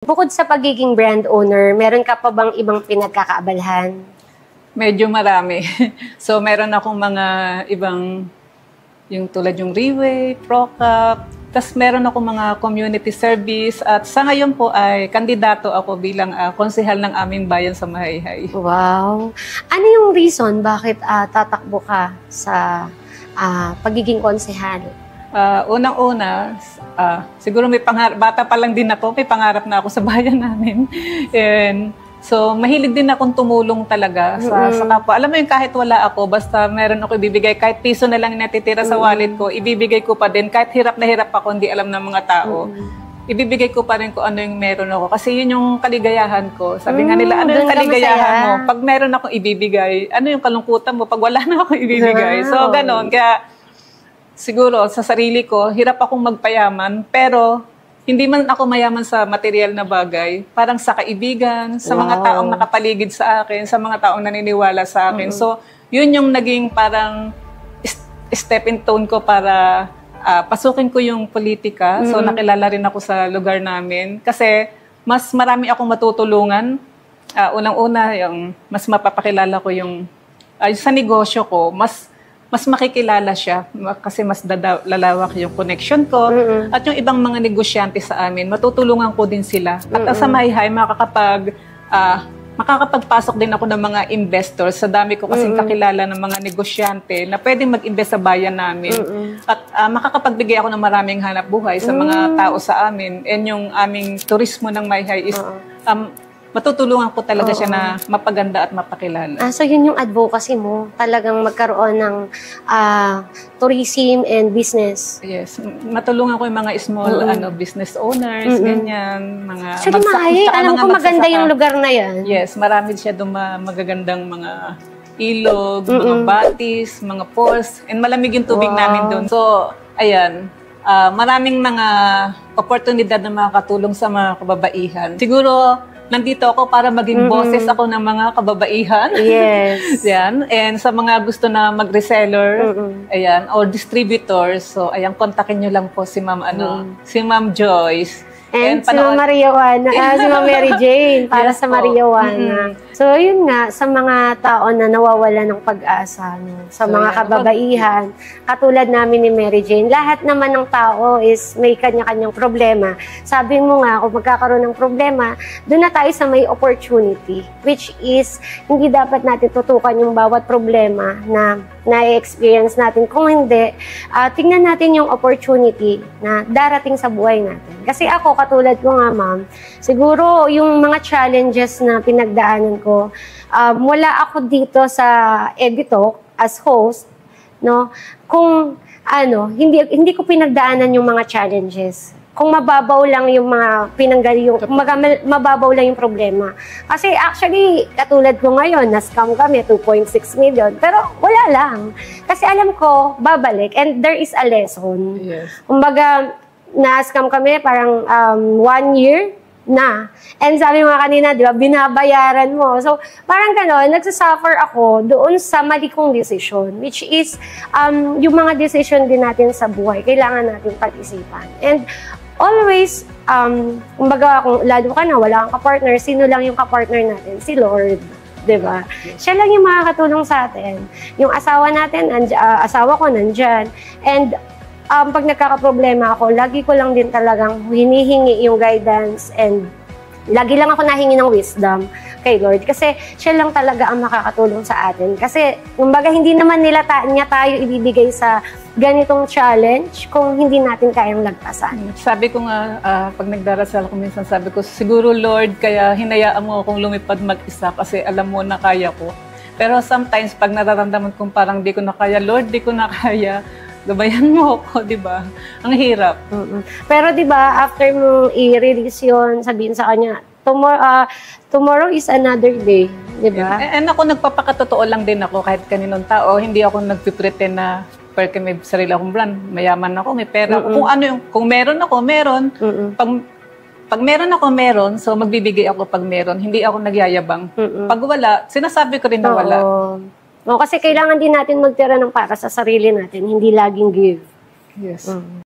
Bukod sa pagiging brand owner, meron ka pa bang ibang pinagkakaabalahan? Medyo marami. So, meron akong mga ibang, yung tulad yung Reway, Procap, tapos meron akong mga community service at sa ngayon po ay kandidato ako bilang konsehal ng aming bayan sa Mahayhay. Wow! Ano yung reason bakit tatakbo ka sa pagiging konsehal? Unang-una, siguro may pangarap, bata pa lang din ako, may pangarap na ako sa bayan namin. And so, mahilig din akong tumulong talaga sa kapwa. Alam mo yung kahit wala ako, basta meron ako ibibigay, kahit piso na lang natitira sa wallet ko, ibibigay ko pa din. Kahit hirap na hirap ako, hindi alam ng mga tao, ibibigay ko pa rin kung ano yung meron ako. Kasi yun yung kaligayahan ko. Sabi nga nila, ano yung kaligayahan mo? Pag meron akong ibibigay, ano yung kalungkutan mo? Pag wala na akong ibibigay. So, ganon. Kaya, siguro, sa sarili ko, hirap akong magpayaman, pero hindi man ako mayaman sa material na bagay, parang sa kaibigan, sa mga taong nakapaligid sa akin, sa mga taong naniniwala sa akin. So, yun yung naging parang stepping stone ko para pasukin ko yung politika. So, nakilala rin ako sa lugar namin. Kasi, mas marami akong matutulungan. Unang-una, yung mas mapapakilala ko yung sa negosyo ko, mas makikilala siya kasi mas lalawak yung connection ko at yung ibang mga negosyante sa amin, matutulungan ko din sila. At sa Mahayhay, makakapagpasok din ako ng mga investors. Sa dami ko kasing kakilala ng mga negosyante na pwedeng mag-invest sa bayan namin. At makakapagbigay ako ng maraming hanap buhay sa mga tao sa amin. And yung aming turismo ng Mahayhay is matutulungan ko talaga siya na mapaganda at mapakilala. So yun yung advocacy mo, talagang magkaroon ng tourism and business. Yes, matulungan ko yung mga small business owners, ganyan, mga actually, Mahayhay, alam ko maganda yung lugar na yan. Yes, marami siya doon magagandang mga ilog, mga batis, mga falls, and malamig yung tubig namin doon. So, ayan, maraming mga oportunidad na makakatulong sa mga kababaihan. Siguro, nandito ako para maging boses ako ng mga kababaihan. Yes. Yan. And sa mga gusto na mag-reseller, ayan, or distributors, so ayan, kontakin nyo lang po si Ma'am si Ma'am Joyce. And si Ma'am Maria Juana, si Ma'am Mary Jane, para sa Maria Juana. So, yun nga, sa mga tao na nawawala ng pag-asa, sa mga kababaihan, katulad namin ni Mary Jane, lahat naman ng tao is may kanya-kanyang problema. Sabi mo nga, kung magkakaroon ng problema, doon na tayo sa may opportunity, which is, hindi dapat natin tutukan yung bawat problema na na-experience natin. Kung hindi, tingnan natin yung opportunity na darating sa buhay natin. Kasi ako, katulad ko nga, ma'am, siguro yung mga challenges na pinagdaanan ko, wala ako dito sa Editalk as host, no? Kung hindi ko pinagdaanan yung mga challenges. Kung mababaw lang yung mga mababaw lang yung problema. Kasi actually, katulad ko ngayon, na-scam kami, 2.6 million. Pero wala lang. Kasi alam ko, babalik. And there is a lesson. Yes. Kumbaga, na-scam kami parang 1 year na. And sabi mo kanina, di ba, binabayaran mo. So, parang gano'n, nagsasuffer ako doon sa mali kong decision, which is, yung mga decision din natin sa buhay, kailangan natin pag-isipan. And always, kumbaga, kung lalo ka na, wala kang kapartner, sino lang yung kapartner natin? Si Lord. Diba? Siya lang yung makakatulong sa atin. Yung asawa natin, asawa ko nandyan. And pag nagkakaproblema ako, lagi ko lang din talagang hinihingi yung guidance and lagi lang ako nahingi ng wisdom kay Lord. Kasi siya lang talaga ang makakatulong sa atin. Kasi, kumbaga, hindi naman niya tayo ibibigay sa ganitong challenge kung hindi natin kayang lagpasan. Sabi ko nga, pag nagdarasal ko minsan, sabi ko, siguro Lord, kaya hinayaan mo akong lumipad mag-isa kasi alam mo na kaya ko. Pero sometimes, pag nararamdaman kong parang di ko na kaya, Lord, di ko na kaya, gabayan mo ako, di ba? Ang hirap. Pero di ba, after mo i-release yun, sabihin sa kanya, tomorrow is another day, di ba? And ako, nagpapakatotoo lang din ako kahit kaninong tao. Hindi ako nagpipretend na porque may sarili akong brand, mayaman ako, may pera ako. Kung meron ako, meron. Pag meron ako, meron. So, magbibigay ako pag meron. Hindi ako nagyayabang. Pag wala, sinasabi ko rin na wala. Kasi kailangan din natin magtira ng para sa sarili natin, hindi laging give. Yes.